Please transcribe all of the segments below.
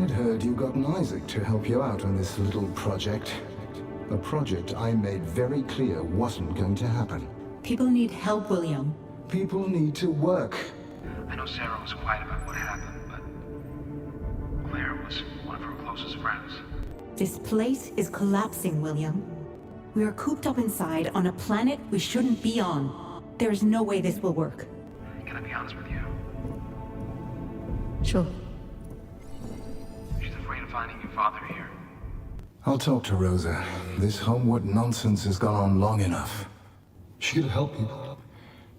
I'd heard you got an Isaac to help you out on this little project. A project I made very clear wasn't going to happen. People need help, William. People need to work. I know Sarah was quiet about what happened, but Claire was one of her closest friends. This place is collapsing, William. We are cooped up inside on a planet we shouldn't be on. There is no way this will work. Can I be honest with you? Sure. She's afraid of finding your father here. I'll talk to Rosa. This homework nonsense has gone on long enough. She could help people.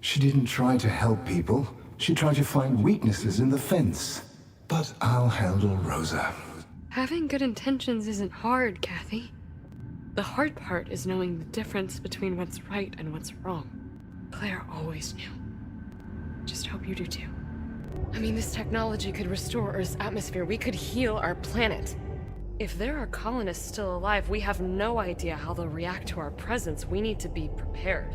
She didn't try to help people. She tried to find weaknesses in the fence. But I'll handle Rosa. Having good intentions isn't hard, Kathy. The hard part is knowing the difference between what's right and what's wrong. Claire always knew. Just hope you do too. I mean, this technology could restore Earth's atmosphere. We could heal our planet. If there are colonists still alive, we have no idea how they'll react to our presence. We need to be prepared.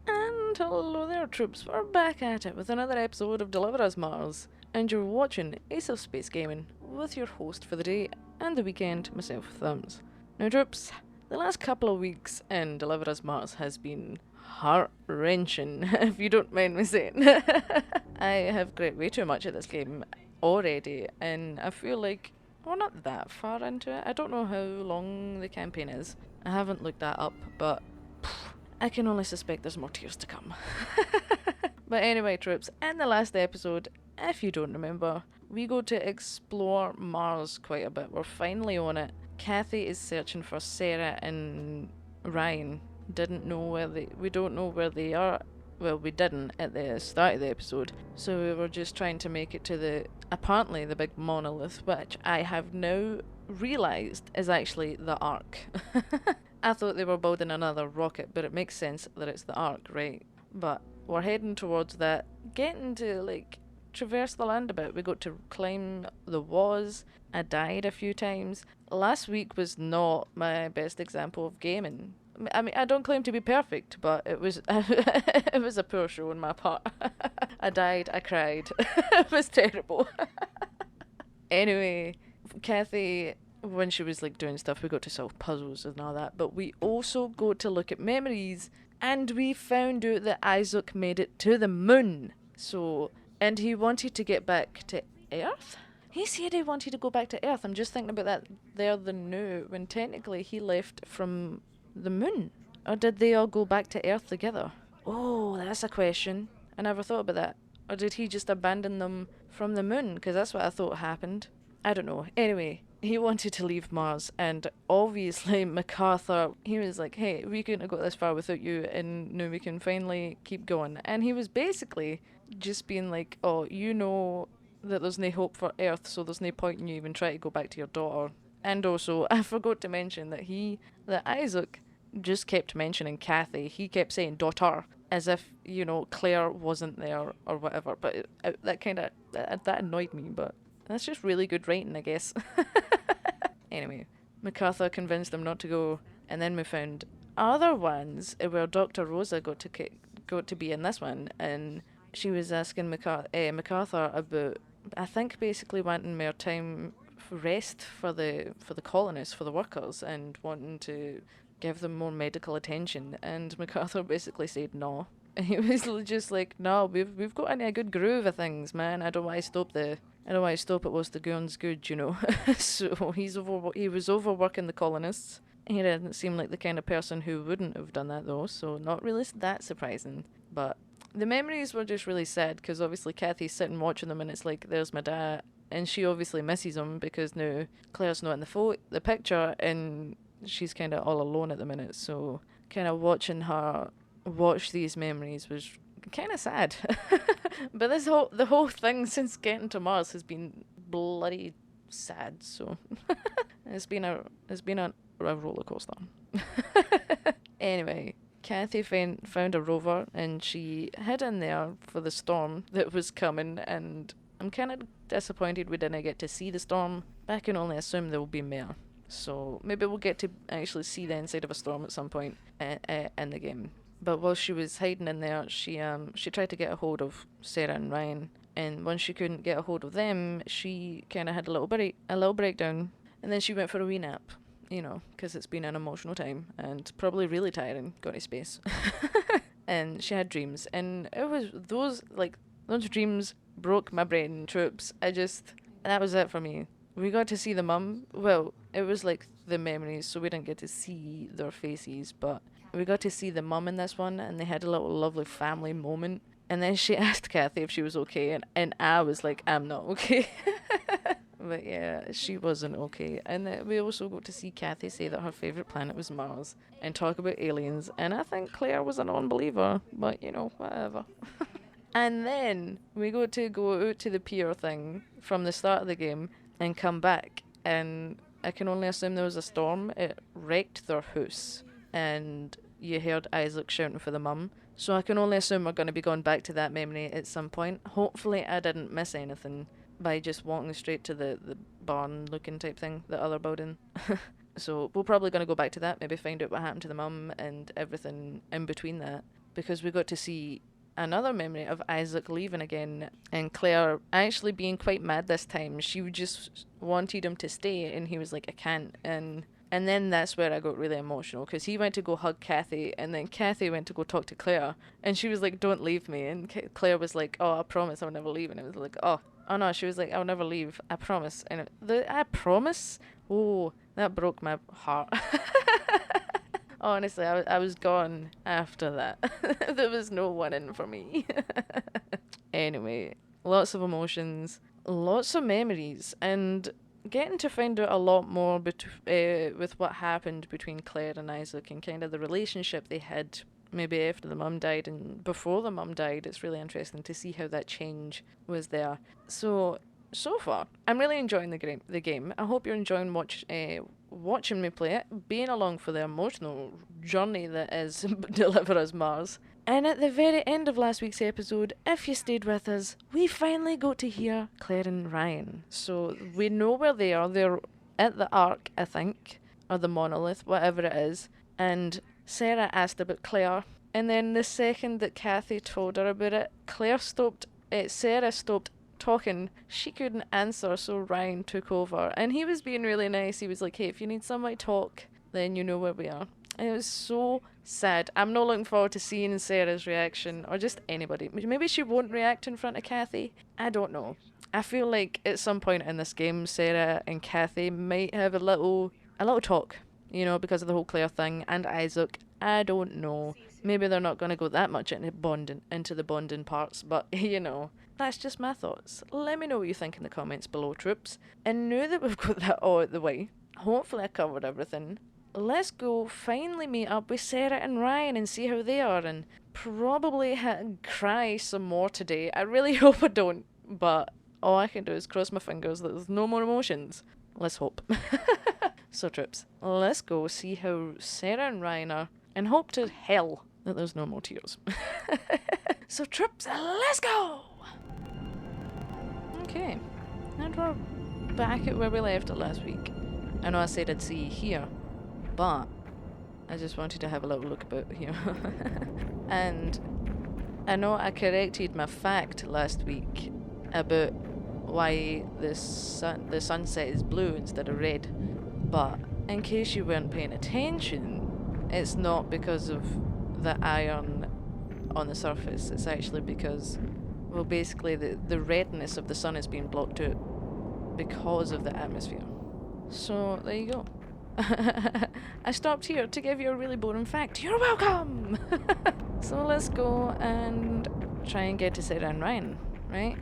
And hello there, troops. We're back at it with another episode of Deliver Us Mars. And you're watching Ace of Space Gaming with your host for the day and the weekend, myself, Thumbs. Now, troops, the last couple of weeks in Deliver Us Mars has been heart-wrenching, if you don't mind me saying. I have great way too much of this game already, and I feel like we're not that far into it. I don't know how long the campaign is. I haven't looked that up, but I can only suspect there's more tears to come. But anyway, troops, in the last episode, if you don't remember, we go to explore Mars quite a bit. We're finally on it. Kathy is searching for Sarah and Ryan. We don't know where they are. Well, we didn't at the start of the episode. So we were just trying to make it to apparently the big monolith, which I have now realised is actually the Ark. I thought they were building another rocket, but it makes sense that it's the Ark, right? But we're heading towards that, getting to traverse the land a bit. We got to climb the walls. I died a few times. Last week was not my best example of gaming. I mean, I don't claim to be perfect, but it was it was a poor show on my part. I died, I cried. It was terrible. Anyway, Kathy, when she was doing stuff, we got to solve puzzles and all that, but we also got to look at memories, and we found out that Isaac made it to the moon. And he wanted to get back to Earth? He said he wanted to go back to Earth. I'm just thinking about that there the now, when technically he left from the moon. Or did they all go back to Earth together? Oh, that's a question. I never thought about that. Or did he just abandon them from the moon? Because that's what I thought happened. I don't know. Anyway, he wanted to leave Mars, and obviously McArthur, he was like, hey, we couldn't have got this far without you, and now we can finally keep going. And he was basically just being like, oh, you know that there's no hope for Earth, so there's no point in you even trying to go back to your daughter. And also, I forgot to mention that Isaac just kept mentioning Kathy. He kept saying daughter, as if, Claire wasn't there or whatever. But that annoyed me, but that's just really good writing, I guess. Anyway, McArthur convinced them not to go, and then we found other ones where Dr Rosa got to be in this one, and she was asking McArthur about, I think, basically wanting more time rest for the colonists, for the workers, and wanting to give them more medical attention. And McArthur basically said no. And he was just like, no, we've got in a good groove of things, man. I don't want to stop it whilst the gun's good, So he was overworking the colonists. He didn't seem like the kind of person who wouldn't have done that, though, so not really that surprising. But the memories were just really sad, because obviously Kathy's sitting watching them, and it's like, there's my dad, and she obviously misses him because now Claire's not in the picture, and she's kind of all alone at the minute. So kind of watching her watch these memories was kind of sad. But the whole thing since getting to Mars has been bloody sad. So it's been a roller coaster. Anyway, Kathy found a rover, and she hid in there for the storm that was coming, and I'm kind of disappointed we didn't get to see the storm, but I can only assume there will be more. So maybe we'll get to actually see the inside of a storm at some point in the game. But while she was hiding in there, she tried to get a hold of Sarah and Ryan. And once she couldn't get a hold of them, she kind of had a little breakdown. And then she went for a wee nap, because it's been an emotional time and probably really tiring, got to space. And she had dreams. And it was those dreams broke my brain, troops. That was it for me. We got to see the mum. Well, it was like the memories, so we didn't get to see their faces, but we got to see the mum in this one, and they had a little lovely family moment. And then she asked Kathy if she was okay, and I was like, I'm not okay. But yeah, she wasn't okay. And then we also got to see Kathy say that her favourite planet was Mars and talk about aliens. And I think Claire was a non-believer, but whatever. And then we got to go out to the pier thing from the start of the game and come back. And I can only assume there was a storm. It wrecked their house. And you heard Isaac shouting for the mum. So I can only assume we're going to be going back to that memory at some point. Hopefully I didn't miss anything by just walking straight to the barn looking type thing, the other building. So we're probably going to go back to that, maybe find out what happened to the mum and everything in between that. Because we got to see another memory of Isaac leaving again and Claire actually being quite mad this time. She just wanted him to stay and he was like, I can't. And then that's where I got really emotional because he went to go hug Kathy and then Kathy went to go talk to Claire and she was like, don't leave me. And Claire was like, oh, I promise I'll never leave. And it was like, oh no, she was like, I'll never leave. I promise. And I promise? Oh, that broke my heart. Honestly, I was gone after that. There was no one in for me. Anyway, lots of emotions, lots of memories, and getting to find out a lot more with what happened between Claire and Isaac and kind of the relationship they had maybe after the mum died and before the mum died. It's really interesting to see how that change was there. So far, I'm really enjoying the game. I hope you're enjoying watching me play it, being along for the emotional journey that is Deliver Us Mars. And at the very end of last week's episode, if you stayed with us, we finally got to hear Claire and Ryan. So we know where they are. They're at the Ark, I think, or the Monolith, whatever it is. And Sarah asked about Claire. And then the second that Kathy told her about it, Sarah stopped talking. She couldn't answer, so Ryan took over. And he was being really nice. He was like, hey, if you need somebody to talk, then you know where we are. And it was so sad. I'm not looking forward to seeing Sarah's reaction, or just anybody. Maybe she won't react in front of Kathy. I don't know. I feel like at some point in this game, Sarah and Kathy might have a little talk, because of the whole Claire thing, and Isaac. I don't know. Maybe they're not going to go that much into the bonding parts, but, that's just my thoughts. Let me know what you think in the comments below, troops. And now that we've got that all out the way, hopefully I covered everything. Let's go finally meet up with Sarah and Ryan and see how they are and probably cry some more today. I really hope I don't, but all I can do is cross my fingers that there's no more emotions. Let's hope. So troops, let's go see how Sarah and Ryan are and hope to hell that there's no more tears. So troops, let's go! Okay, and we're back at where we left it last week. I know I said I'd see you here, but I just wanted to have a little look about here. And I know I corrected my fact last week about why the sunset is blue instead of red, but in case you weren't paying attention, it's not because of the iron on the surface. It's actually because, well, basically the redness of the sun is being blocked out because of the atmosphere. So there you go. I stopped here to give you a really boring fact. You're welcome! So let's go and try and get to Sarah and Ryan, right?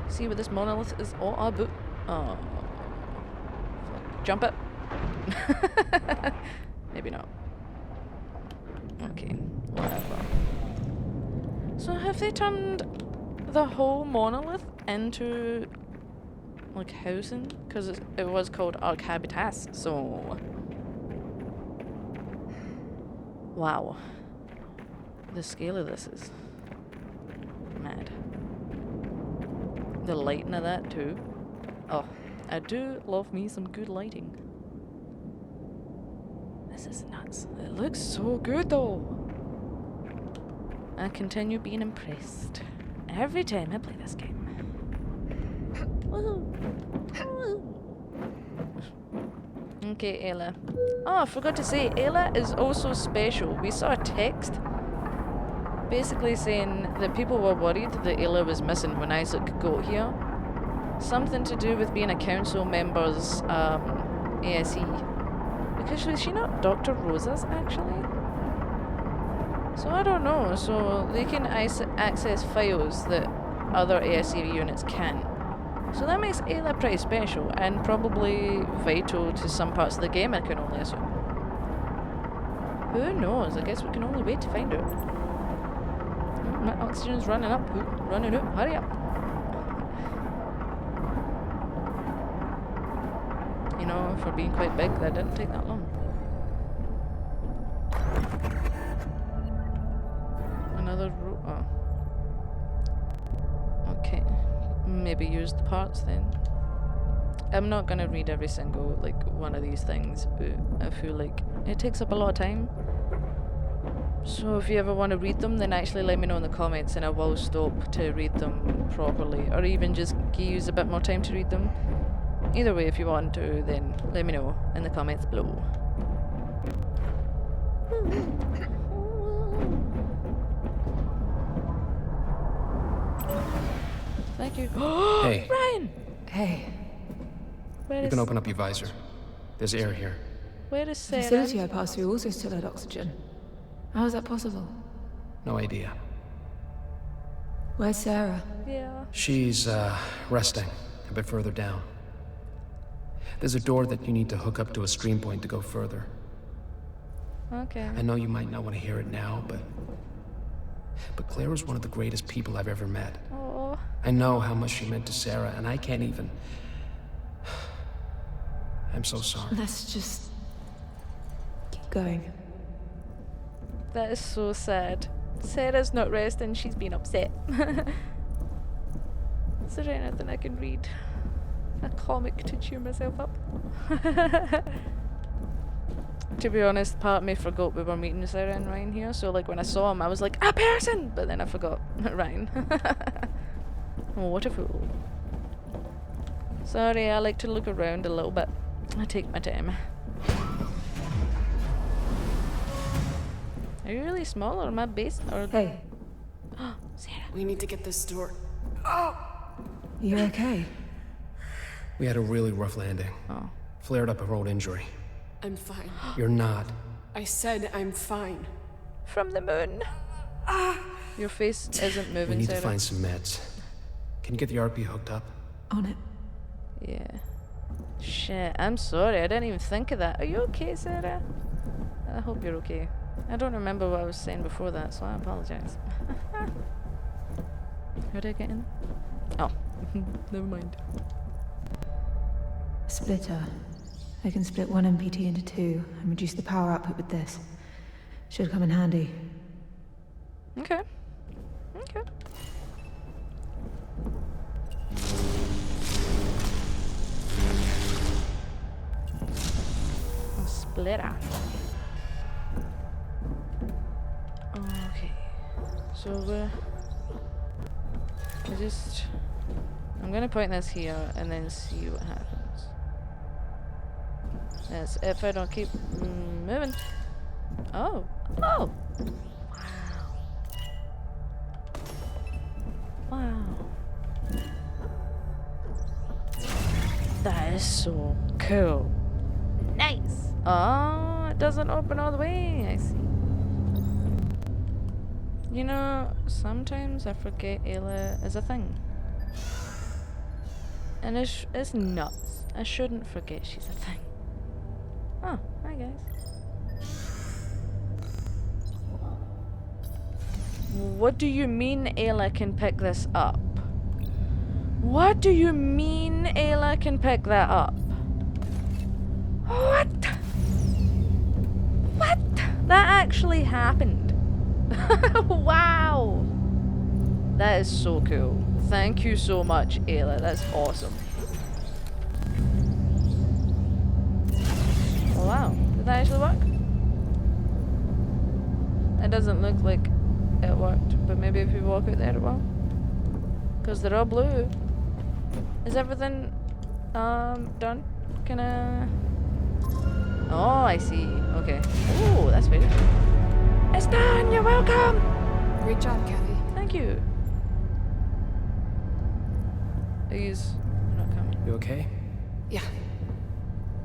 See what this monolith is all about. Oh. Jump it. Maybe not. Okay, whatever. So have they turned the whole monolith into like housing? Because it was called Ark Habitas, so wow, the scale of this is mad. The lighting of that too. Oh, I do love me some good lighting. This is nuts. It looks so good though. I continue being impressed every time I play this game. Woohoo. Okay, Ayla. Oh, I forgot to say, Ayla is also special. We saw a text basically saying that people were worried that Ayla was missing when Isaac got here. Something to do with being a council member's ASE. Because was she not Dr. Rosa's actually? So I don't know. So they can access files that other ASE units can't. So that makes Ayla pretty special and probably vital to some parts of the game, I can only assume. Who knows? I guess we can only wait to find out. My oxygen's running up. Running up. Hurry up. You know, for being quite big, that didn't take that long. Another row. Oh. Okay. Maybe use the parts then. I'm not gonna read every single like one of these things. I feel like it takes up a lot of time. So if you ever want to read them, then actually let me know in the comments and I will stop to read them properly, or even just use a bit more time to read them. Either way, if you want to, then let me know in the comments below. Thank you. Hey. Ryan! Hey, Where You is, can open up your visor. There's air here. where is the Sarah? facility I passed through also still had oxygen. How is that possible? No idea. Where's Sarah? Yeah. She's, resting a bit further down. There's a door that you need to hook up to a stream point to go further. Okay. I know you might not want to hear it now, but Claire was one of the greatest people I've ever met. Oh. I know how much she meant to Sarah, and I can't even... I'm so sorry. Let's just keep going. That is so sad. Sarah's not resting, she's been upset. Is there anything I can read? A comic to cheer myself up? To be honest, part of me forgot we were meeting Sarah and Ryan here, so like when I saw him I was like, a person! But then I forgot. Ryan. Oh, what a fool. Sorry, I like to look around a little bit. I take my time. Are you really small or my base or Hey, Sarah? We need to get this door. you okay? We had a really rough landing. Oh. Flared up a road injury. I'm fine. You're not. I said I'm fine. From the moon. Your face isn't We moving, need Sarah. to find some meds. Can you get the RP hooked up? On it. Yeah. Shit, I'm sorry, I didn't even think of that. Are you okay, Sarah? I hope you're okay. I don't remember what I was saying before that, so I apologize. How did I get in? Oh, never mind. Splitter. I can split one MPT into two and reduce the power output with this. Should come in handy. Okay. Okay. A splitter. Okay. So I'm gonna point this here and then see what happens. Yes, if I don't keep moving. Oh. Oh! Wow. That is so cool. Nice! Oh, it doesn't open all the way. I see. You know, sometimes I forget Ayla is a thing. And it's nuts. I shouldn't forget she's a thing. Oh, hi guys. What do you mean Ayla can pick this up? What do you mean Ayla can pick that up? What? What? That actually happened. Wow. That is so cool. Thank you so much, Ayla. That's awesome. Oh, wow. Did that actually work? It doesn't look like it worked, but maybe if we walk out there it will. Because they're all blue. Is everything done? Can I... Oh, I see. Okay. Oh, that's very good. It's done! You're welcome! Great job, Kathy. Thank you. These are not coming. You okay? Yeah.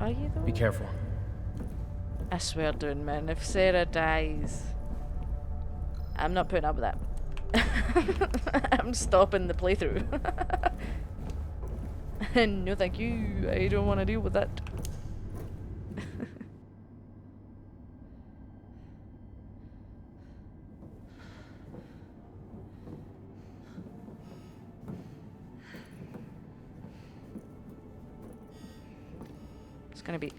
Are you though? Be careful. I swear, dude, man, if Sarah dies, I'm not putting up with that. I'm stopping the playthrough. No, thank you. I don't want to deal with that. It's gonna be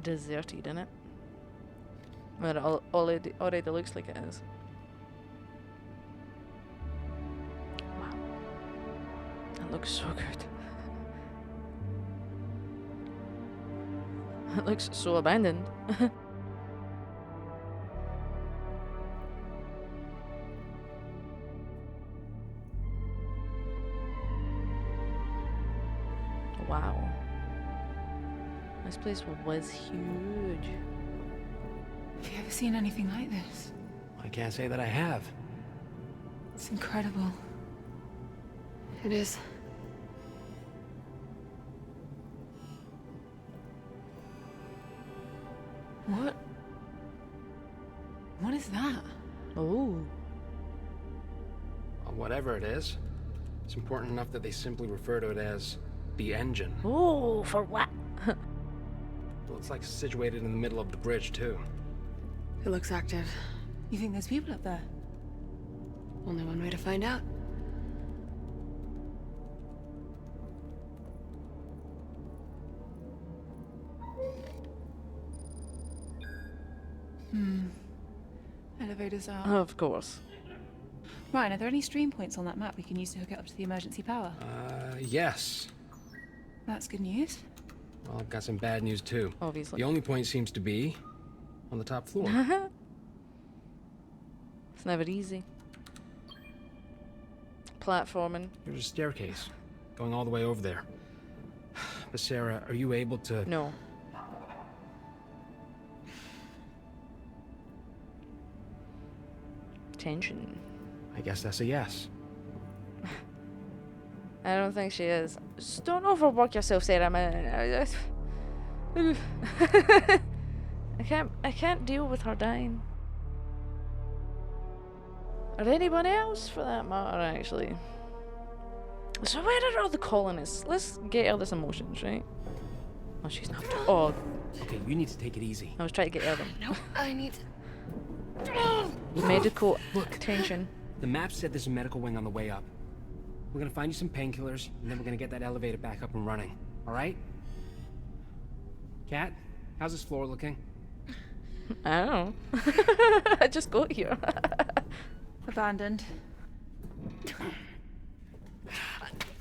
deserted, isn't it? Well, it already looks like it is. Wow. That looks so good. It looks so abandoned. Wow. This place was huge. Have you ever seen anything like this? I can't say that I have. It's incredible. It is. What? What is that? Oh. Well, whatever it is, it's important enough that they simply refer to it as the engine. Oh, for what? Well, it's like situated in the middle of the bridge, too. It looks active. You think there's people up there? Only one way to find out. Elevators are... Of course. Ryan, are there any stream points on that map we can use to hook it up to the emergency power? Yes. That's good news. Well, I've got some bad news, too. Obviously. The only point seems to be on the top floor. It's never easy. Platforming. There's a staircase going all the way over there. But Sarah, are you able to... No. Tension. I guess that's a yes. I don't think she is. Just don't overwork yourself, Sarah, man. I can't deal with her dying. Or anyone else, for that matter, actually. So where are all the colonists? Let's get her this emotions, right? Oh, she's not. Oh, Okay, you need to take it easy. I was trying to get her them. No, I need... Medical Look. attention. The map said there's a medical wing on the way up. We're gonna find you some painkillers, and then we're gonna get that elevator back up and running. All right? Kat, how's this floor looking? I don't know. I just got here. Abandoned.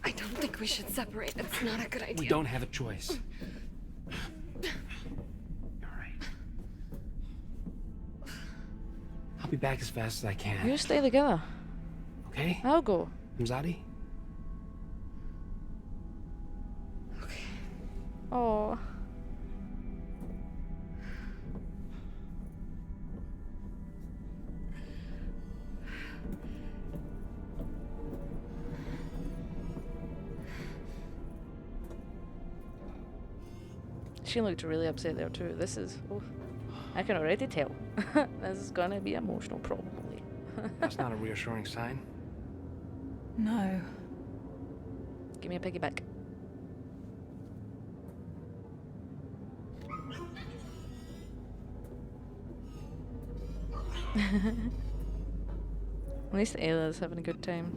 I don't think we should separate. It's not a good idea. We don't have a choice. All right. I'll be back as fast as I can. You stay together. Okay? I'll go. Mzadi? Oh. She looked really upset there too. This is... Oh, I can already tell. This is gonna be emotional, probably. That's not a reassuring sign. No. Give me a piggyback. At least Ayla's having a good time.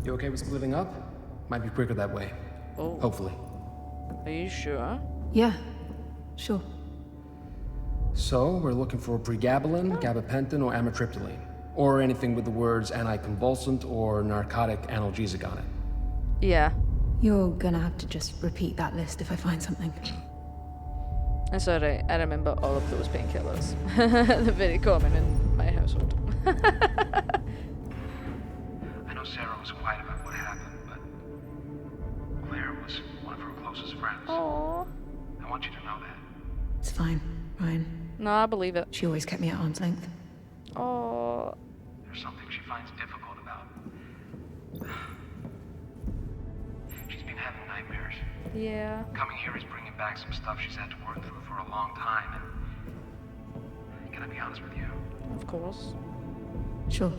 You okay with splitting up? Might be quicker that way. Oh, Hopefully. are you sure? Yeah. Sure. So, we're looking for pregabalin, gabapentin, or amitriptyline. Or anything with the words anticonvulsant or narcotic analgesic on it. Yeah. You're gonna have to just repeat that list if I find something. It's alright, I remember all of those painkillers. They're very common in my household. I know Sarah was quiet about what happened, but Claire was one of her closest friends. Aww. I want you to know that. It's fine, Ryan. No, I believe it. She always kept me at arm's length. Oh, There's something she finds difficult about. She's been having nightmares. yeah. Coming here is bringing back some stuff she's had to work through for a long time, and can I be honest with you? Of course. Sure.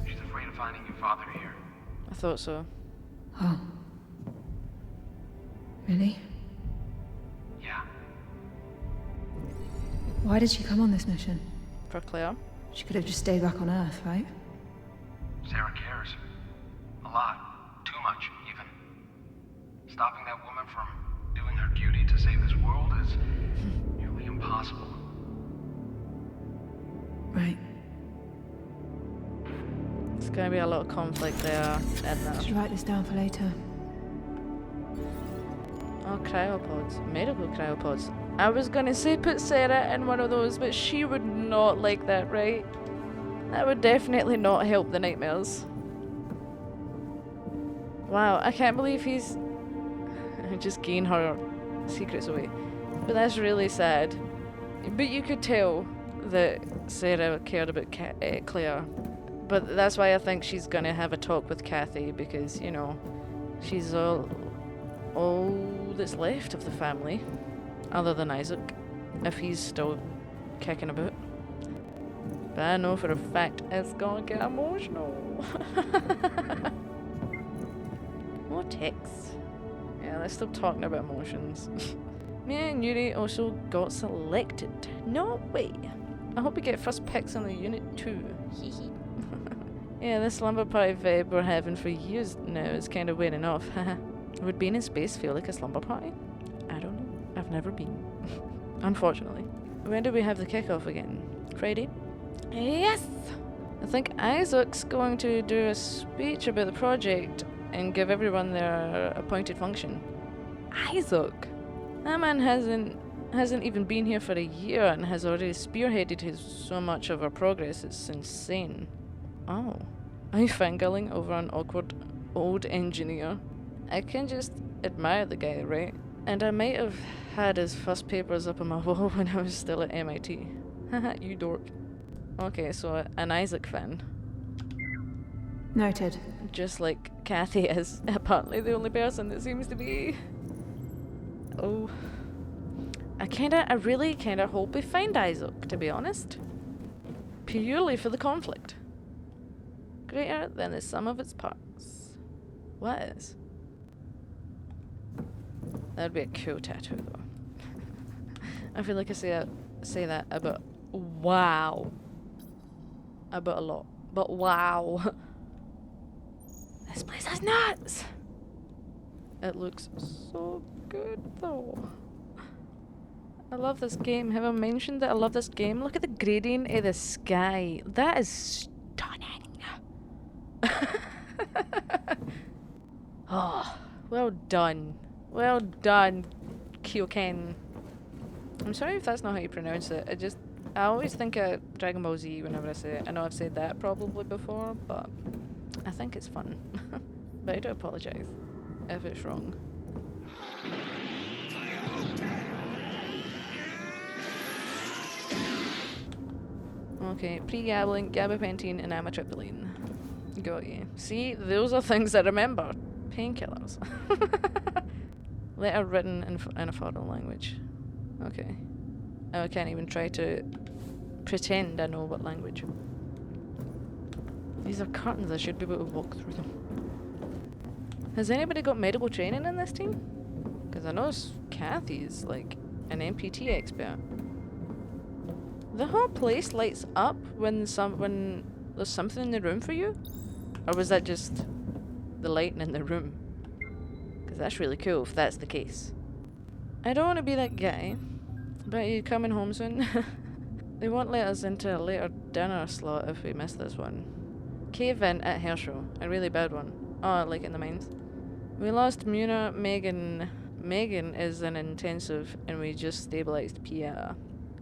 She's afraid of finding your father here. I thought so. Oh. Really? Yeah. Why did she come on this mission? For Claire. She could have just stayed back on Earth, right? Sarah cares. A lot. Too much, even. Stopping that woman from doing her duty to save this world is nearly impossible. Right. There's gonna be a lot of conflict there, Edna. Should write this down for later. Oh, cryopods. Medical cryopods. I was gonna say put Sarah in one of those, but she would not like that, right? That would definitely not help the nightmares. Wow, I can't believe he's just gain her secrets away. But that's really sad. But you could tell that Sarah cared about Claire. But that's why I think she's gonna have a talk with Kathy, because, you know, she's all that's left of the family, other than Isaac, if he's still kicking about. But I know for a fact it's gonna get emotional. More texts. Yeah, let's stop talking about emotions. Me and Yuri also got selected. No way. I hope we get first picks on the unit too. Hehe. Yeah, this slumber party vibe we're having for years now is kind of wearing off. Would being in space feel like a slumber party? I don't know. I've never been. Unfortunately. When do we have the kickoff again? Friday? Yes! I think Isaac's going to do a speech about the project and give everyone their appointed function. Isaac? That man hasn't even been here for a year and has already spearheaded so much of our progress. It's insane. Oh. Are you fangirling over an awkward old engineer? I can just admire the guy, right? And I might have had his first papers up on my wall when I was still at MIT. Haha, you dork. Okay, so an Isaac fan. Noted. Just like Kathy is apparently the only person that seems to be. Oh. I really kinda hope we find Isaac, to be honest. Purely for the conflict. Greater than the sum of its parts. What is? That'd be a cool tattoo, though. I feel like I say that about wow. About a lot. But wow. This place is nuts! It looks so good, though. I love this game. Have I mentioned that I love this game? Look at the gradient of the sky. That is stunning. Oh, well done. Well done, Kyoken. I'm sorry if that's not how you pronounce it. I always think of Dragon Ball Z whenever I say it. I know I've said that probably before, but I think it's fun. But I do apologize if it's wrong. Okay, pregabalin, gabapentin, and amitriptyline. Got you. See, those are things I remember. Painkillers. Letter written in a foreign language. Okay. Oh, I can't even try to pretend I know what language. These are curtains, I should be able to walk through them. Has anybody got medical training in this team? Because I know Kathy's like an MPT expert. The whole place lights up when there's something in the room for you? Or was that just the lighting in the room? Because that's really cool if that's the case. I don't want to be that guy, but are you coming home soon? They won't let us into a later dinner slot if we miss this one. Cave in at Herschel, a really bad one. Oh, like in the mines. We lost Muna, Meg, and Megan is in intensive and we just stabilized Pierre.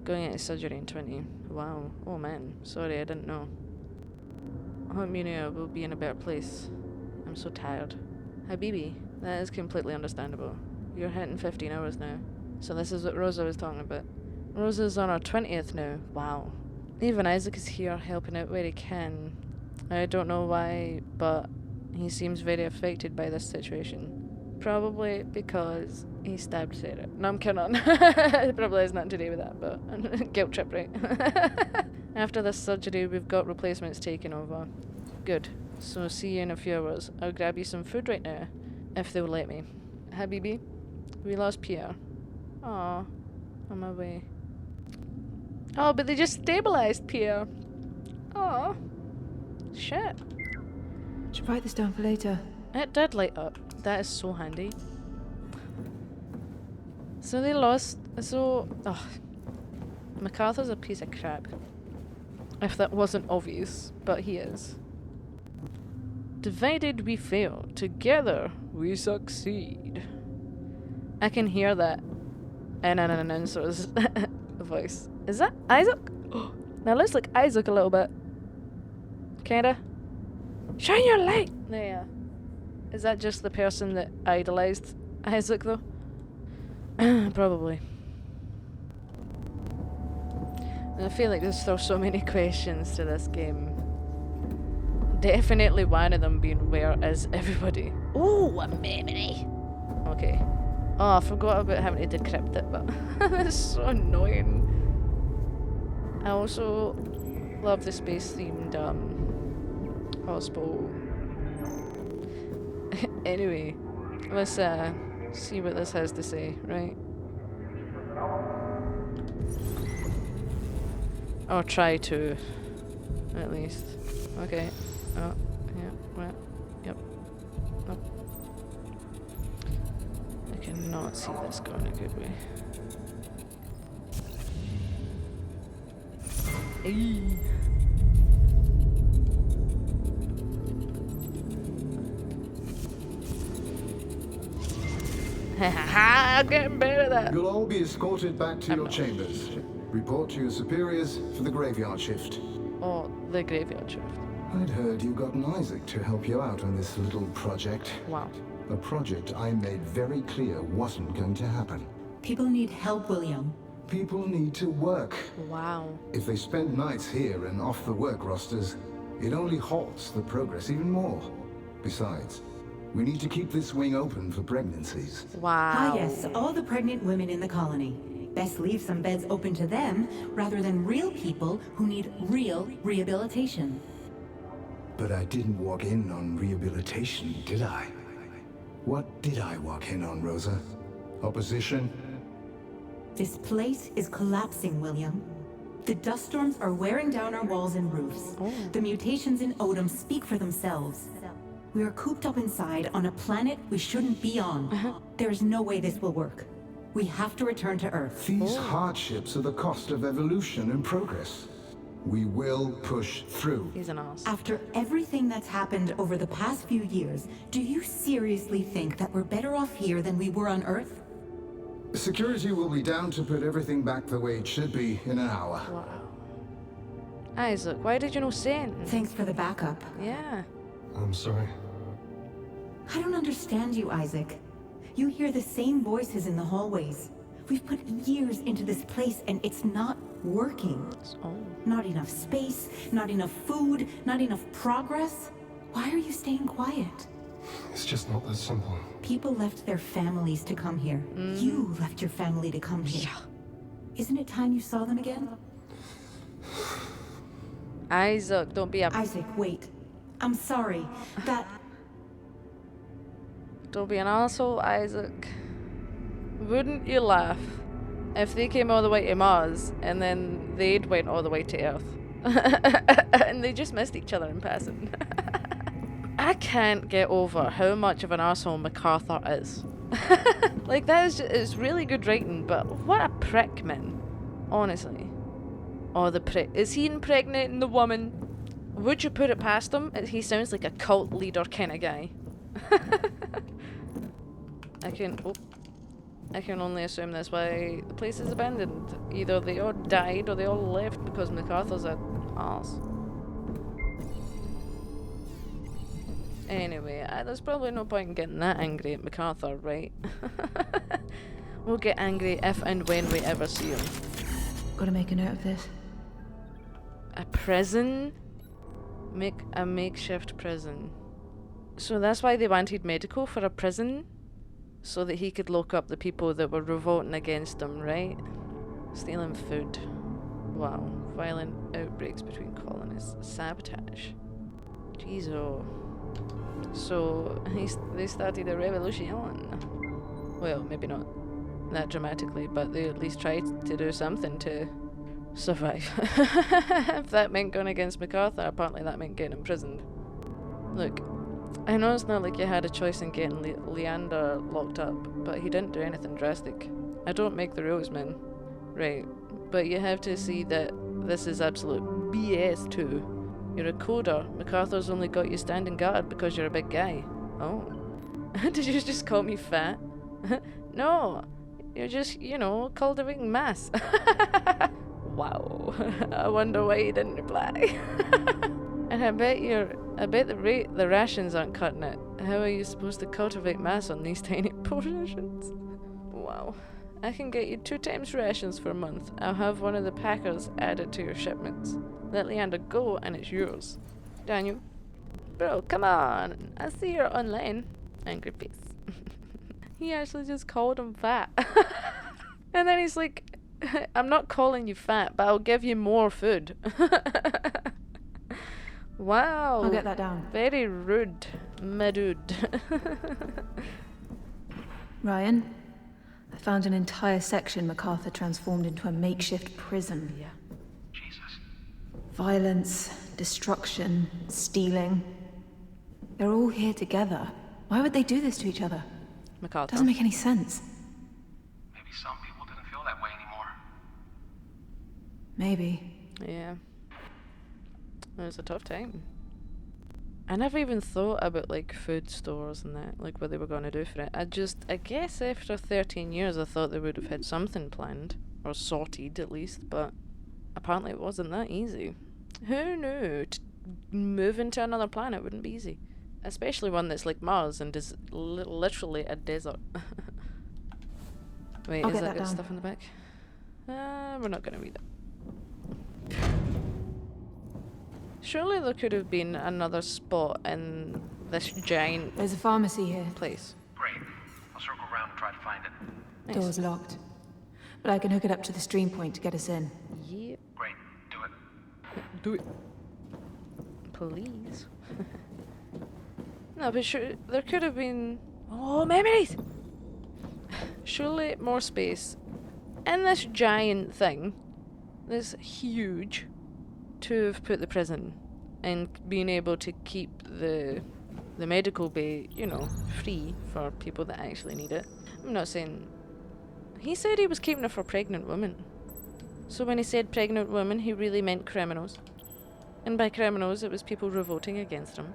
Going into surgery in 20. Wow. Oh man. Sorry, I didn't know. I hope Munia will be in a better place. I'm so tired. Habibi, that is completely understandable. You're hitting 15 hours now. So this is what Rosa was talking about. Rosa's on her 20th now. Wow. Even Isaac is here helping out where he can. I don't know why, but he seems very affected by this situation. Probably because he stabbed Sarah. No, I'm kidding. It probably has nothing to do with that, but guilt trip, right? After this surgery, we've got replacements taking over. Good. So see you in a few hours. I'll grab you some food right now, if they'll let me. Habibi, we lost Pierre. Aw, on my way. Oh, but they just stabilized Pierre. Aw. Shit. Should write this down for later. It did light up. That is so handy. So they lost. So. Ugh. McArthur's a piece of crap. If that wasn't obvious, but he is. Divided we fail. Together we succeed. I can hear that in an announcer's voice. Is that Isaac? That looks like Isaac a little bit. Kinda. Shine your light! There. Is that just the person that idolized Isaac, though? Probably. I feel like there's still so many questions to this game. Definitely one of them being, where is everybody? Ooh, a memory! Okay. Oh, I forgot about having to decrypt it, but that's so annoying. I also love the space-themed hospital. Anyway, let's see what this has to say, right? Or try to, at least. Okay. Oh, yeah, well, yep. Oh. I cannot see this going a good way. Eee. I'm getting better at that. You'll all be escorted back to your chambers. Report to your superiors for the graveyard shift. Oh, the graveyard shift. I'd heard you got an Isaac to help you out on this little project. Wow. A project I made very clear wasn't going to happen. People need help, William. People need to work. Wow. If they spend nights here and off the work rosters, it only halts the progress even more. Besides, we need to keep this wing open for pregnancies. Wow. Ah, yes, all the pregnant women in the colony. Best leave some beds open to them, rather than real people who need real rehabilitation. But I didn't walk in on rehabilitation, did I? What did I walk in on, Rosa? Opposition? This place is collapsing, William. The dust storms are wearing down our walls and roofs. Oh. The mutations in Odom speak for themselves. We are cooped up inside on a planet we shouldn't be on. There is no way this will work. We have to return to Earth. These hardships are the cost of evolution and progress. We will push through. He's an ass. After everything that's happened over the past few years, do you seriously think that we're better off here than we were on Earth? Security will be down to put everything back the way it should be in an hour. Wow. Isaac, why did you not say anything? Thanks for the backup. Yeah. I'm sorry. I don't understand you, Isaac. You hear the same voices in the hallways. We've put years into this place and it's not working. Oh. Not enough space, not enough food, not enough progress. Why are you staying quiet? It's just not that simple. People left their families to come here. You left your family to come here. Isn't it time you saw them again? Isaac, don't be a Isaac, wait. I'm sorry. Don't be an asshole, Isaac. Wouldn't you laugh if they came all the way to Mars and then they'd went all the way to Earth? And they just missed each other in passing. I can't get over how much of an asshole McArthur is. Like, that is it's really good writing, but what a prick, man. Honestly. Oh, the prick. Is he impregnating the woman? Would you put it past him? He sounds like a cult leader kind of guy. I can... Oh. I can only assume that's why the place is abandoned. Either they all died or they all left because McArthur's an arse. Anyway, there's probably no point in getting that angry at McArthur, right? We'll get angry if and when we ever see him. Gotta make a note of this. A prison? Make a makeshift prison. So that's why they wanted medical for a prison? So that he could lock up the people that were revolting against him, right? Stealing food. Wow. Violent outbreaks between colonists. Sabotage. Jeez, oh. So, they started a revolution. Well, maybe not that dramatically, but they at least tried to do something to survive. If that meant going against McArthur, apparently that meant getting imprisoned. Look, I know it's not like you had a choice in getting Leander locked up, but he didn't do anything drastic. I don't make the rules, man. Right, but you have to see that this is absolute BS too. You're a coder. McArthur's only got you standing guard because you're a big guy. Oh. Did you just call me fat? No. You're just, you know, cultivating mass. Wow. I wonder why you didn't reply. And I bet the rations aren't cutting it. How are you supposed to cultivate mass on these tiny portions? Wow. I can get you 2 times rations for a month. I'll have one of the packers added to your shipments. Let Leander go and it's yours. Daniel. Bro, come on. I see you're online. Angry face. He actually just called him fat. And then he's like, I'm not calling you fat, but I'll give you more food. Wow. I'll get that down. Very rude. My dude. Ryan, I found an entire section McArthur transformed into a makeshift prison. Yeah. Jesus. Violence, destruction, stealing. They're all here together. Why would they do this to each other? McArthur. Doesn't make any sense. Maybe some people didn't feel that way anymore. Maybe. Yeah. It was a tough time. I never even thought about like food stores and that, like what they were going to do for it. I guess after 13 years I thought they would have had something planned, or sorted at least, but apparently it wasn't that easy. Who knew? Moving to another planet wouldn't be easy. Especially one that's like Mars and is literally a desert. Wait, I'll is get that that got down. stuff in the back? We're not going to read it. Surely there could have been another spot in this giant There's a pharmacy here. place. Great. I'll circle around and try to find it. Nice. Door's locked. But I can hook it up to the stream point to get us in. Yeah. Great. Do it. Do it. Please. No, but sure, there could have been... Oh, memories! Surely more space in this giant thing, this huge, to have put the prison and being able to keep the medical bay, you know, free for people that actually need it. I'm not saying... He said he was keeping it for pregnant women. So when he said pregnant women, he really meant criminals. And by criminals, it was people revolting against him.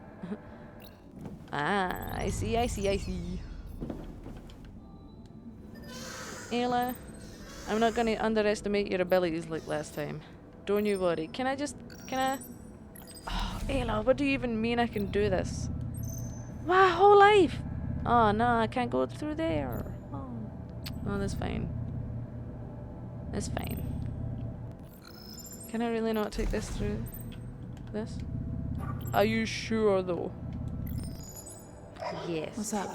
Ah, I see. Ayla, I'm not gonna underestimate your abilities like last time. Don't you worry. Can I? Oh, Ayla, what do you even mean I can do this? My whole life! Oh, no, I can't go through there. Oh, that's fine. That's fine. Can I really not take this through this? Are you sure, though? Yes. What's up?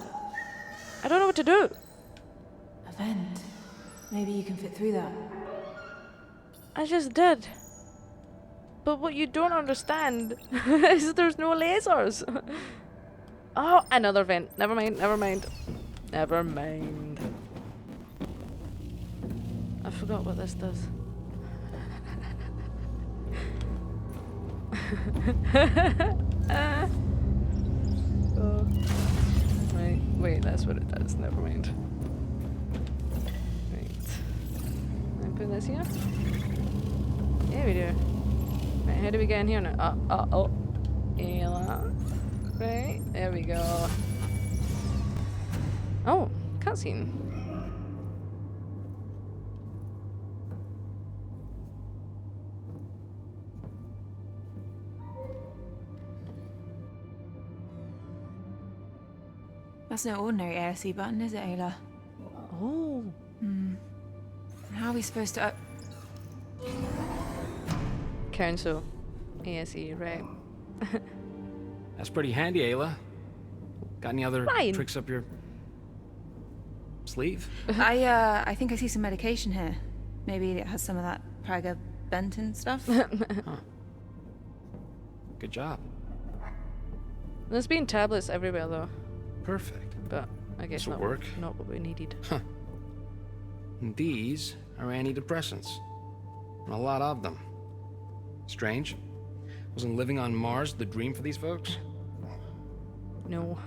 I don't know what to do. A vent. Maybe you can fit through that. I just did. But what you don't understand is there's no lasers. Oh, another vent. Never mind. I forgot what this does. Oh. Right. Wait, that's what it does. Never mind. Right. I put this here? Yeah, we do. Right, how do we get in here now? Oh. Ayla. Right, there we go. Oh, cutscene. That's no ordinary ASE button, is it, Ayla? Oh. How are we supposed to... Council. ASE, right. That's pretty handy, Ayla. Got any other Fine. tricks up your sleeve? I think I see some medication here. Maybe it has some of that Benton stuff. Good job. There's been tablets everywhere though, Perfect. but I guess This'll not, work. not what we needed. And these are antidepressants. And a lot of them. Strange. Wasn't living on Mars the dream for these folks? No.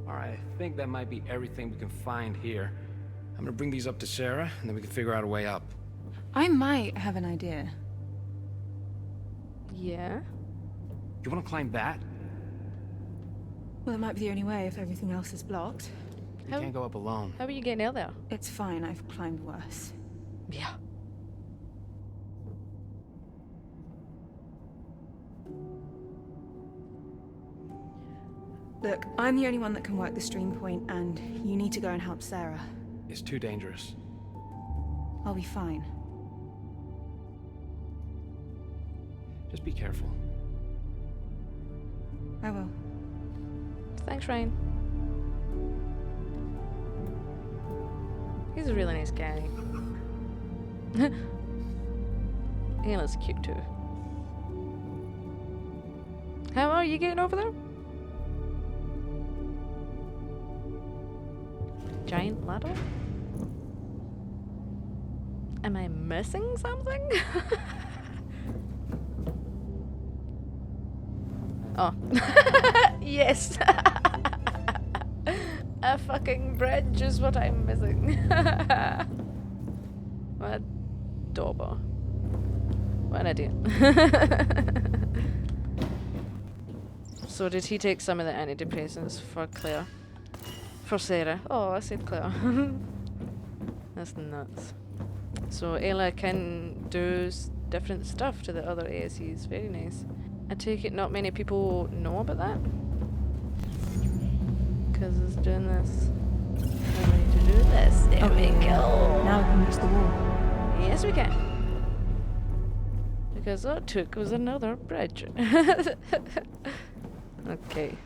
Alright, I think that might be everything we can find here. I'm gonna bring these up to Sarah, and then we can figure out a way up. I might have an idea. Yeah? You wanna climb that? Well, it might be the only way if everything else is blocked. You How- can't go up alone. How are you getting out there? It's fine, I've climbed worse. Yeah. Look, I'm the only one that can work the stream point, and you need to go and help Sarah. It's too dangerous. I'll be fine. Just be careful. I will. Thanks, Ryan. He's a really nice guy. Ayla's cute too. How are you getting over there? Giant ladder? Am I missing something? Oh. Yes! A fucking bridge is what I'm missing. What a dauber. What an idiot. So did he take some of the antidepressants for Claire? For Sarah. Oh, I said Claire. That's nuts. So Ayla can do different stuff to the other ASEs. Very nice. I take it not many people know about that? Because it's doing this. I need to do this. There we go. Now we can reach the wall. Yes, we can. Because all it took was another bridge. Okay.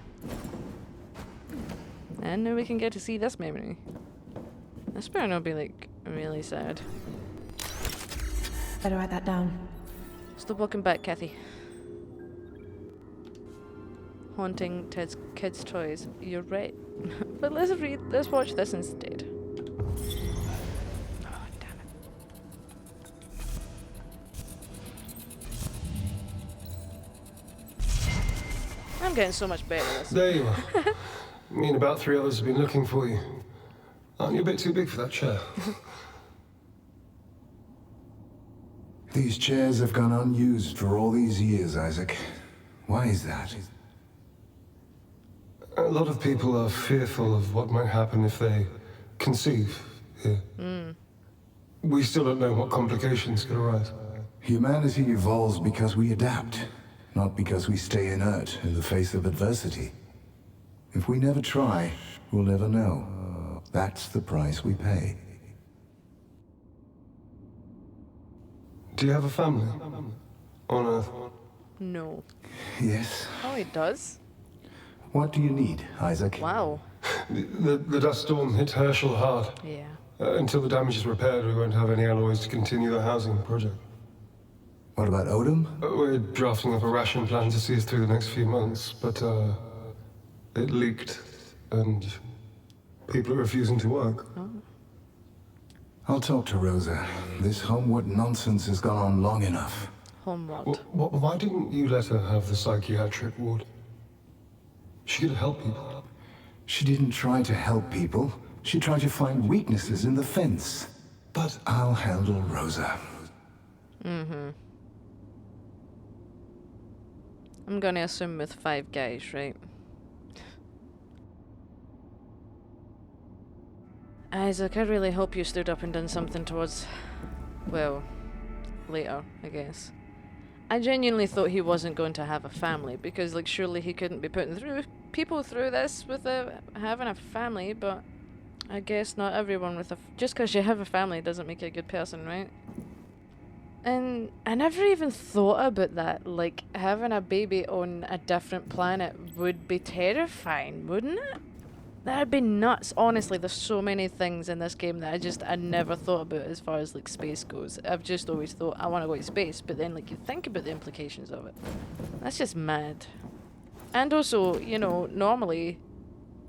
And now we can get to see this memory. This better not be like really sad. Better write that down. Stop walking back, Kathy. Haunting Ted's kids' toys. You're right. But let's watch this instead. Oh, damn it. I'm getting so much better at this. There you are. Me and about 3 others have been looking for you. Aren't you a bit too big for that chair? These chairs have gone unused for all these years, Isaac. Why is that? A lot of people are fearful of what might happen if they conceive here. We still don't know what complications could arise. Humanity evolves because we adapt, not because we stay inert in the face of adversity. If we never try, we'll never know. That's the price we pay. Do you have a family? On Earth? No. Yes. Oh, it does? What do you need, Isaac? Wow. The dust storm hit Herschel hard. Yeah. Until the damage is repaired, we won't have any alloys to continue the housing project. What about Odom? We're drafting up a ration plan to see us through the next few months, but it leaked, and people are refusing to work. Oh. I'll talk to Rosa. This homewood nonsense has gone on long enough. Homeward. Why didn't you let her have the psychiatric ward? She could help people. She didn't try to help people. She tried to find weaknesses in the fence. But I'll handle Rosa. Mm-hmm. I'm gonna assume with 5 guys, right? Isaac, I really hope you stood up and done something towards... well, later, I guess. I genuinely thought he wasn't going to have a family, because, like, surely he couldn't be putting people through this without having a family, but I guess not everyone with just because you have a family doesn't make you a good person, right? And I never even thought about that, like, having a baby on a different planet would be terrifying, wouldn't it? That'd be nuts. Honestly, there's so many things in this game that I never thought about as far as, like, space goes. I've just always thought, I want to go to space, but then, like, you think about the implications of it. That's just mad. And also, you know, normally,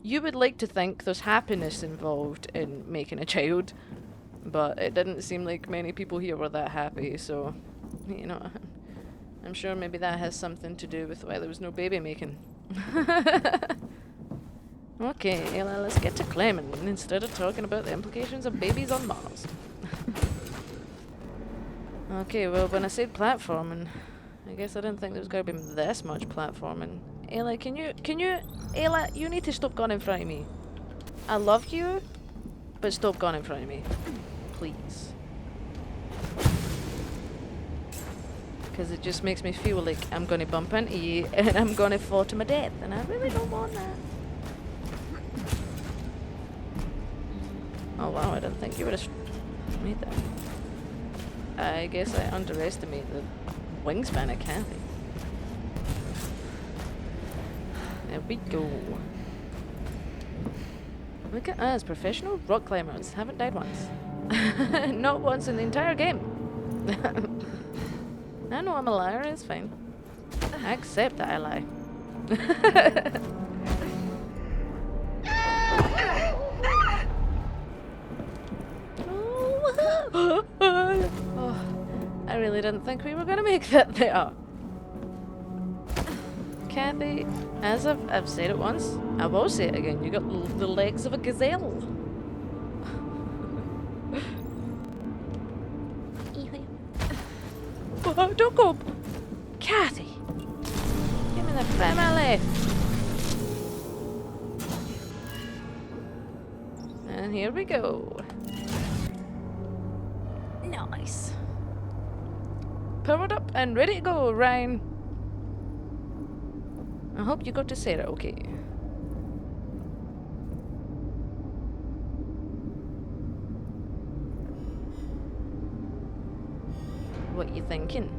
you would like to think there's happiness involved in making a child, but it didn't seem like many people here were that happy, so, you know, I'm sure maybe that has something to do with why there was no baby making. Okay, Ayla, let's get to claiming instead of talking about the implications of babies on Mars. Okay, well, when I said platforming, I guess I didn't think there was going to be this much platforming. Ayla, Ayla, you need to stop going in front of me. I love you, but stop going in front of me. Please. Because it just makes me feel like I'm going to bump into you and I'm going to fall to my death, and I really don't want that. Oh wow, I didn't think you would have made that. I guess I underestimate the wingspan of Kathy. There we go. Look at us, professional rock climbers. Haven't died once. Not once in the entire game. I know I'm a liar, it's fine. I accept that I lie. Oh, I really didn't think we were gonna make that there. Kathy, as I've said it once, I will say it again. You got the legs of a gazelle. Oh, don't go, Kathy. Give me the family. And here we go. Nice. Powered up and ready to go, Ryan. I hope you got to Sarah okay. What you thinking?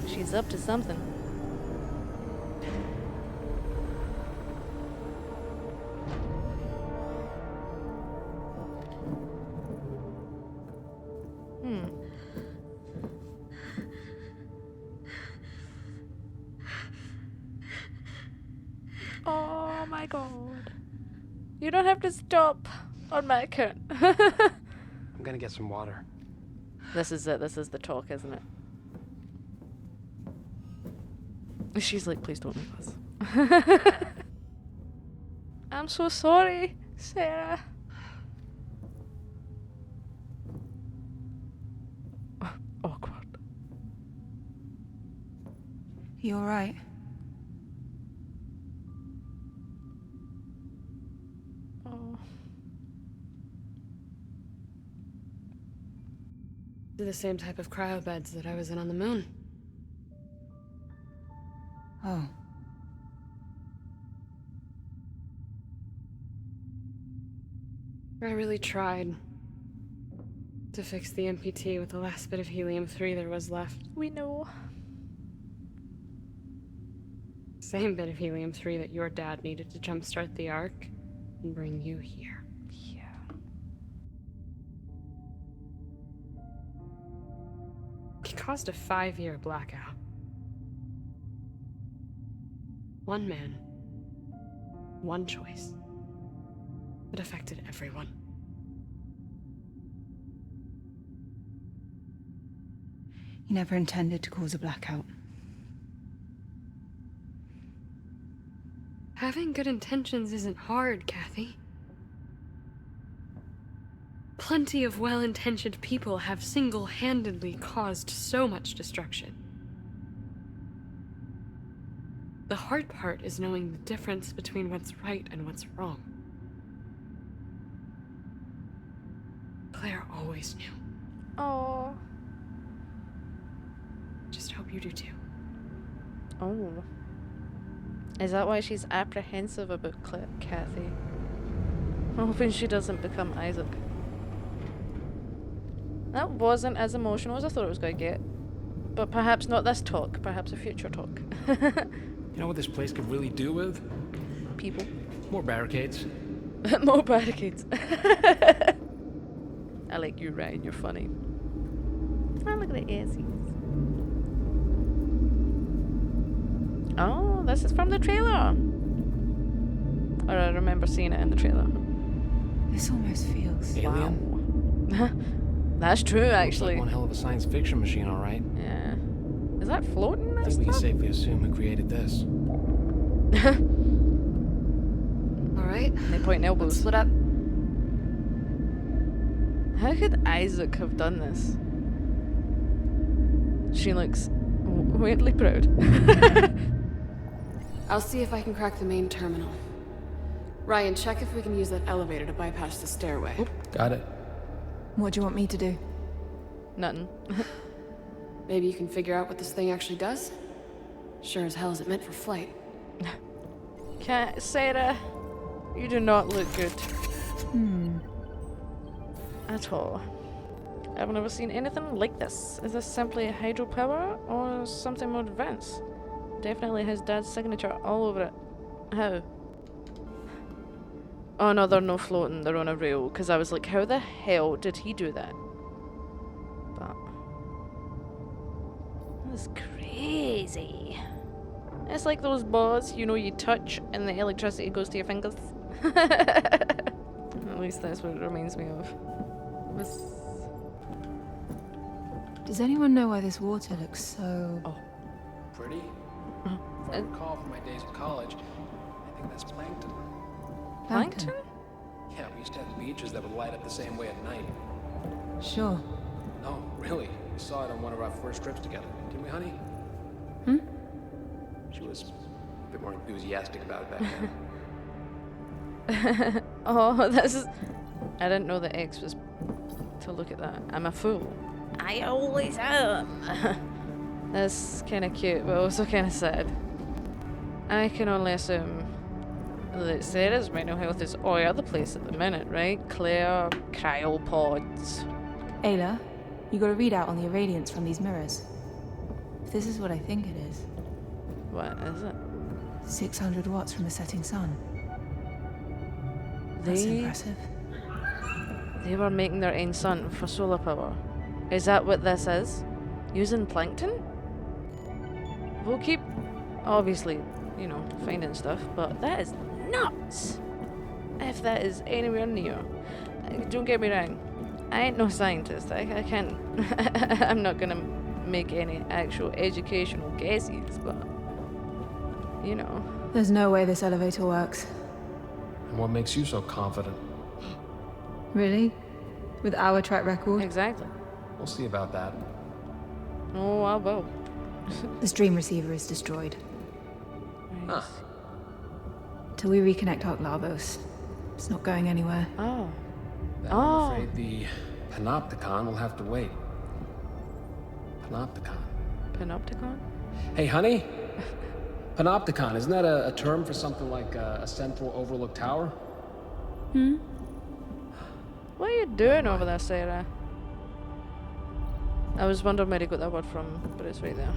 She's up to something. Oh my god. You don't have to stop on my account. I'm gonna get some water. This is it. This is the talk, isn't it? She's like, please don't leave us. I'm so sorry, Sarah. Awkward. You alright? Oh. They're the same type of cryobeds that I was in on the moon. Oh. I really tried to fix the MPT with the last bit of helium-3 there was left. We know. Same bit of helium-3 that your dad needed to jumpstart the Ark and bring you here. Yeah. It caused a 5-year blackout. One man, one choice. It affected everyone. You never intended to cause a blackout. Having good intentions isn't hard, Kathy. Plenty of well-intentioned people have single-handedly caused so much destruction. The hard part is knowing the difference between what's right and what's wrong. Claire always knew. Oh. Just hope you do too. Oh. Is that why she's apprehensive about Kathy? I'm hoping she doesn't become Isaac. That wasn't as emotional as I thought it was going to get. But perhaps not this talk, perhaps a future talk. You know what this place could really do with? People. More barricades. More barricades. I like you, Ryan, you're funny. Oh, look at the ASEs. Oh, this is from the trailer. Or I remember seeing it in the trailer. This almost feels... Alien? Wow. That's true, Looks actually. like one hell of a science fiction machine, all right. Yeah. Is that floating? I think we can safely assume who created this. All right. They point elbows. Split up. How could Isaac have done this? She looks weirdly proud. I'll see if I can crack the main terminal. Ryan, check if we can use that elevator to bypass the stairway. Oop, got it. What do you want me to do? Nothing. Maybe you can figure out what this thing actually does? Sure as hell isn't meant for flight. Can't, Sarah, you do not look good. At all. I've never seen anything like this. Is this simply hydropower or something more advanced? Definitely has Dad's signature all over it. How? Oh no, they're no floating, they're on a rail. Because I was like, how the hell did he do that? But... that's crazy. It's like those balls, you know, you touch and the electricity goes to your fingers. At least that's what it reminds me of. This... Does anyone know why this water looks so... Oh. Pretty? If I recall from my days of college, I think that's plankton. Plankton? Yeah, we used to have beaches that would light up the same way at night. Sure. No, really. We saw it on one of our first trips together. Didn't we, honey? Hmm? She was a bit more enthusiastic about it back then. Oh, this is... I didn't know the X was to look at that. I'm a fool. I always am. That's kind of cute, but also kind of sad. I can only assume that Sarah's mental health is all over the place at the minute, right? Claire, cryopods. Ayla, you got a readout on the irradiance from these mirrors. If this is what I think it is, What is it? 600 watts from the setting sun. That's impressive. They were making their own sun for solar power. Is that what this is? Using plankton? We'll keep, obviously, you know, finding stuff, but that is nuts! If that is anywhere near. Don't get me wrong, I ain't no scientist. I can't, I'm not gonna make any actual educational guesses, but, you know. There's no way this elevator works. And what makes you so confident? Really? With our track record? Exactly. We'll see about that. Oh, I will. The stream receiver is destroyed. Huh. Till we reconnect Arc Lavos. It's not going anywhere. Oh. Then Oh. I'm afraid the Panopticon will have to wait. Panopticon. Panopticon? Hey, honey? Panopticon, isn't that a term for something like a central overlook tower? What are you doing over there, Sarah? I was wondering where he got that word from, but it's right there.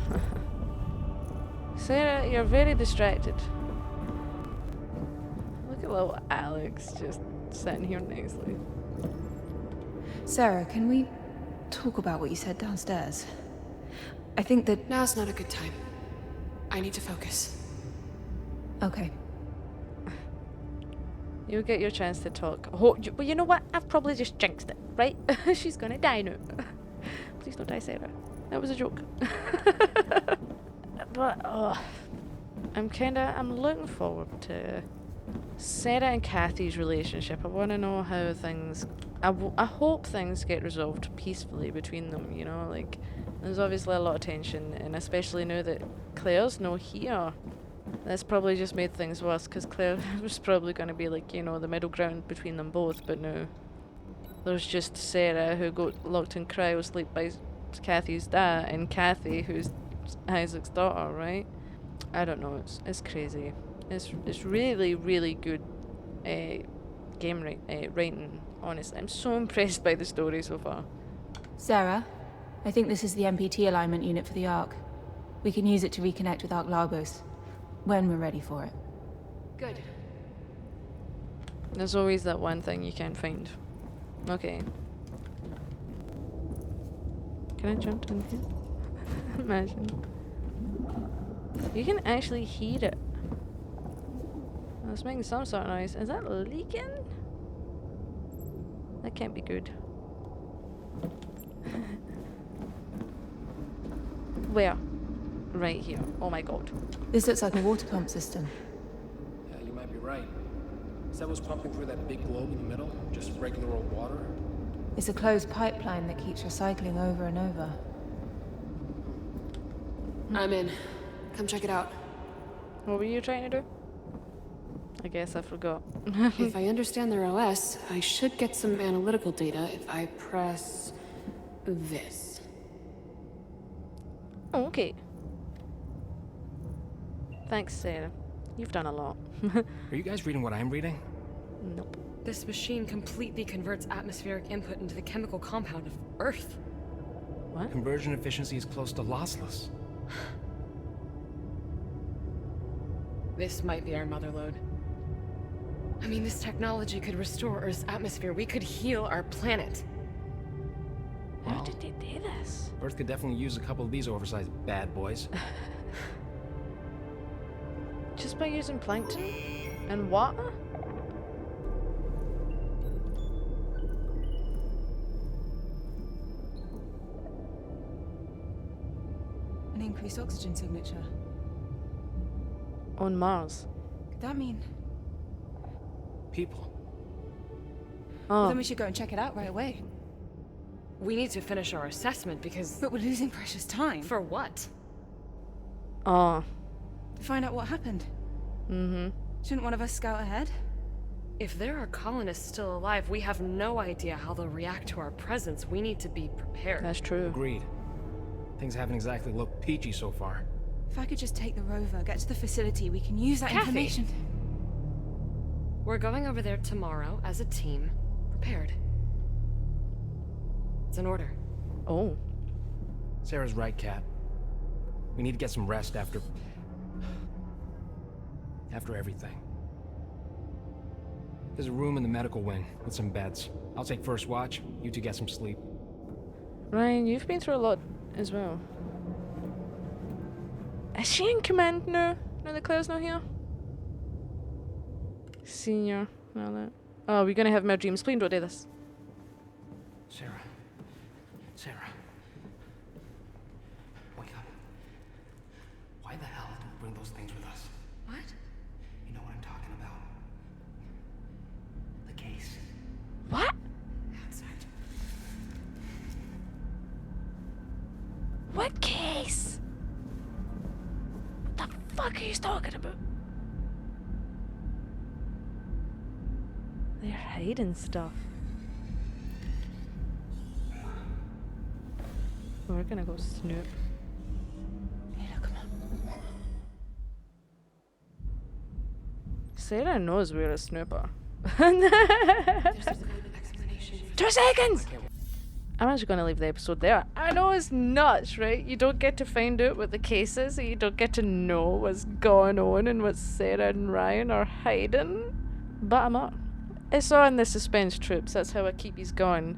Sarah, you're very distracted. Look at little Alex just sitting here nicely. Sarah, can we talk about what you said downstairs? I think that... Now's not a good time. I need to focus. Okay. You'll get your chance to talk. Well, you know what? I've probably just jinxed it, right? She's gonna die now. Please don't die, Sarah. That was a joke. But, I'm looking forward to Sarah and Kathy's relationship. I want to know how things... I hope things get resolved peacefully between them, you know? Like, there's obviously a lot of tension, and especially now that Claire's not here. This probably just made things worse, because Claire was probably going to be like, you know, the middle ground between them both, but no. There's just Sarah, who got locked in cryo sleep by Kathy's dad, and Kathy, who's Isaac's daughter, right? I don't know, it's crazy. It's really, really good game writing, honestly. I'm so impressed by the story so far. Sarah, I think this is the MPT alignment unit for the Ark. We can use it to reconnect with Ark Lagos when we're ready for it. Good. There's always that one thing you can't find. Okay. Can I jump in here? Imagine. You can actually hear it. Oh, it's making some sort of noise. Is that leaking? That can't be good. Where? Right here. Oh my god. This looks like a water pump system. Yeah, you might be right. Is that what's pumping through that big globe in the middle? Just regular old water? It's a closed pipeline that keeps recycling over and over. I'm in. Come check it out. What were you trying to do? I guess I forgot. If I understand their OS, I should get some analytical data if I press this. Oh, okay. Thanks, Sarah. You've done a lot. Are you guys reading what I'm reading? Nope. This machine completely converts atmospheric input into the chemical compound of Earth. What? Conversion efficiency is close to lossless. This might be our mother lode. I mean, this technology could restore Earth's atmosphere. We could heal our planet. How did they do this? Earth could definitely use a couple of these oversized bad boys. Just by using plankton and water? An increased oxygen signature. On Mars. Could that mean? People. Well, Oh, then we should go and check it out right away. We need to finish our assessment because... But we're losing precious time. For what? oh. To find out what happened. Mm-hmm. Shouldn't one of us scout ahead? If there are colonists still alive, we have no idea how they'll react to our presence. We need to be prepared. That's true. Agreed. Things haven't exactly looked peachy so far. If I could just take the rover, get to the facility, we can use that Kathy! information. We're going over there tomorrow as a team, prepared. It's an order. Oh. Sarah's right, Kat. We need to get some rest after everything. There's a room in the medical wing with some beds. I'll take first watch. You two get some sleep. Ryan, you've been through a lot as well. Is she in command now? Now that Claire's not here? Senior. All that. Oh, we're gonna have more dreams. Please don't do this. Sarah. Sarah. Wake up. Why the hell did we bring those things with us? What? You know what I'm talking about. The case. What? Outside. What case? What the fuck are you talking about? They're hiding stuff. We're gonna go snoop. Ayla, come on. Sarah knows we're a snooper. There's a good explanation. 2 seconds! I'm actually going to leave the episode there. I know it's nuts, right? You don't get to find out what the case is, so you don't get to know what's going on and what Sarah and Ryan are hiding. But I'm up. It's on the suspense troops. That's how I keep these going.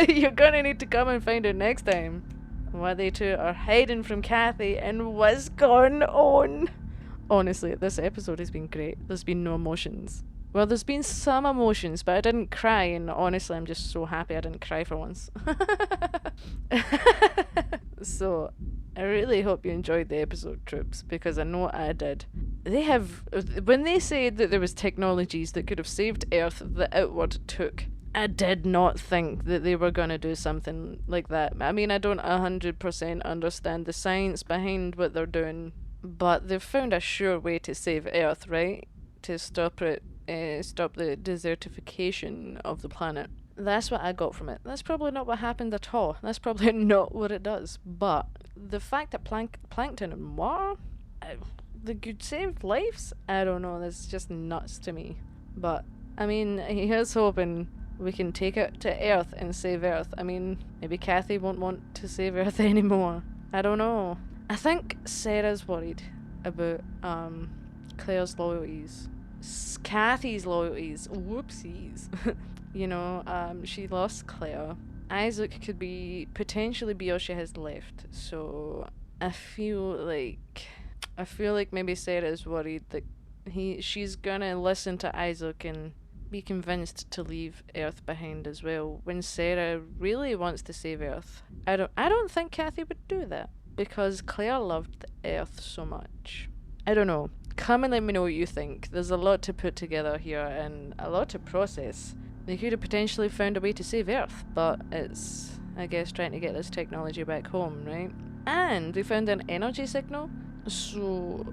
You're going to need to come and find out next time what they two are hiding from Kathy and what's going on. Honestly, this episode has been great. There's been no emotions. Well, there's been some emotions, but I didn't cry, and honestly, I'm just so happy I didn't cry for once. So, I really hope you enjoyed the episode, troops, because I know I did. They have, when they said that there was technologies that could have saved Earth that Outward took, I did not think that they were going to do something like that. I mean, I don't 100% understand the science behind what they're doing, but they've found a sure way to save Earth, right? To stop it, stop the desertification of the planet. That's what I got from it. That's probably not what happened at all. That's probably not what it does. But the fact that plankton and water, they could save lives? I don't know. That's just nuts to me. But, I mean, here's hoping we can take it to Earth and save Earth. I mean, maybe Kathy won't want to save Earth anymore. I don't know. I think Sarah's worried about Claire's loyalties. Kathy's loyalties. Whoopsies. You know, she lost Claire. Isaac could potentially be all she has left. So I feel like maybe Sarah's worried that she's gonna listen to Isaac and be convinced to leave Earth behind as well, when Sarah really wants to save Earth. I don't think Kathy would do that, because Claire loved Earth so much. I don't know. Come and let me know what you think. There's a lot to put together here and a lot to process. They could have potentially found a way to save Earth, but it's, I guess, trying to get this technology back home, right? And they found an energy signal,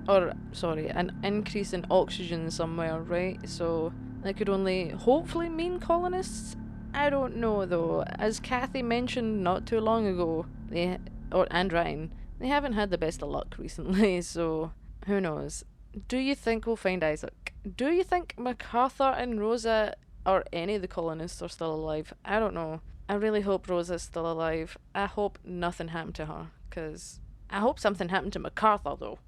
an increase in oxygen somewhere, right? So that could only hopefully mean colonists. I don't know though. As Kathy mentioned not too long ago, and Ryan, they haven't had the best of luck recently, so who knows? Do you think we'll find Isaac? Do you think McArthur and Rosa or any of the colonists are still alive? I don't know. I really hope Rosa's still alive. I hope nothing happened to her, because I hope something happened to McArthur though.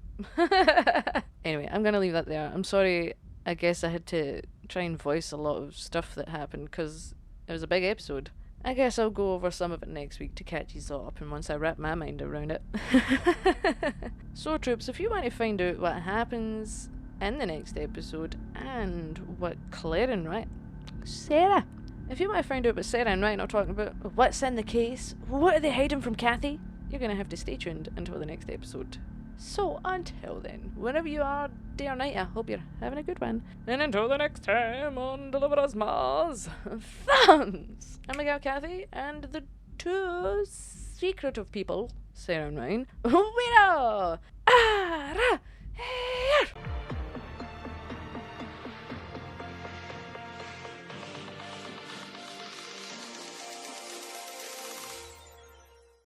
Anyway, I'm gonna leave that there. I'm sorry, I guess I had to try and voice a lot of stuff that happened, because it was a big episode. I guess I'll go over some of it next week to catch you all up, and once I wrap my mind around it. So troops, if you want to find out what happens in the next episode, and what Claire and Sarah, if you want to find out what Sarah and Ryan are talking about, what's in the case, what are they hiding from Kathy, you're going to have to stay tuned until the next episode. So until then, wherever you are, day or night, I hope you're having a good one. And until the next time on Deliver Us Mars, thumbs! I'm Miguel Kathy, and the two secretive people, Sarah and Ryan, we are!